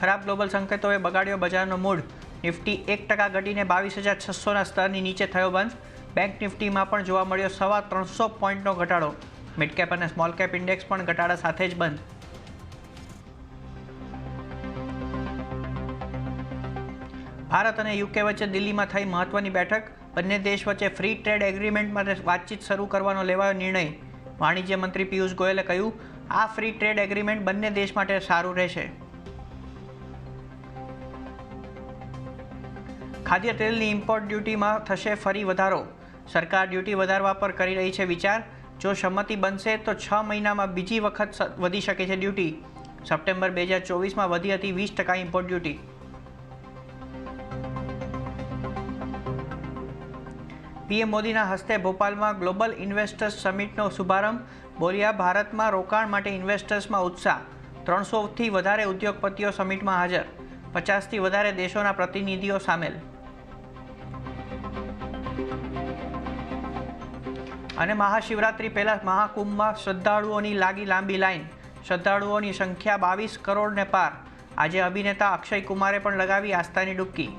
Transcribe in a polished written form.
ખરાબ global સંકેતોએ બગાડ્યો બજારનો mood. Nifty 1% ઘટીને 22,600ના સ્તરની નીચે થયો બંધ। બેંક નિફ્ટીમાં પણ જોવા મળ્યો 350 પોઈન્ટનો ઘટાડો। મિડ કેપ અને સ્મોલ કેપ ઇન્ડેક્સ પણ ઘટાડા સાથે જ બંધ। ભારત અને યુકે વચ્ચે દિલ્હીમાં થઈ મહત્વની બેઠક। બંને દેશ વચ્ચે ફ્રી ટ્રેડ એગ્રીમેન્ટ માટે વાતચીત શરૂ કરવાનો લેવાયો નિર્ણય। વાણિજ્ય મંત્રી પિયુષ ગોયલે કહ્યું, આ ફ્રી ટ્રેડ એગ્રીમેન્ટ બંને દેશ માટે સારું રહેશે। ખાદ્ય તેલની ઇમ્પોર્ટ ડ્યુટીમાં થશે ફરી વધારો। સરકાર ડ્યુટી વધારવા પર કરી રહી છે વિચાર। જો સંમતિ બનશે તો 6 મહિનામાં બીજી વખત વધી શકે છે ડ્યુટી। સપ્ટેમ્બર 2024માં વધી હતી 20% ઇમ્પોર્ટ ડ્યુટી। પીએમ મોદીના હસ્તે ભોપાલમાં ગ્લોબલ ઇન્વેસ્ટર્સ સમિટનો શુભારંભ। બોલ્યા, ભારતમાં રોકાણ માટે ઇન્વેસ્ટર્સમાં ઉત્સાહ। 300થી વધારે ઉદ્યોગપતિઓ સમિટમાં હાજર। 50થી વધારે દેશોના પ્રતિનિધિઓ સામેલ। અને મહાશિવરાત્રી પહેલા મહાકુંભમાં શ્રદ્ધાળુઓની લાગી લાંબી લાઈન। શ્રદ્ધાળુઓની સંખ્યા 22 કરોડને પાર। આજે અભિનેતા અક્ષય કુમારે પણ લગાવી આસ્થાની ડૂબકી।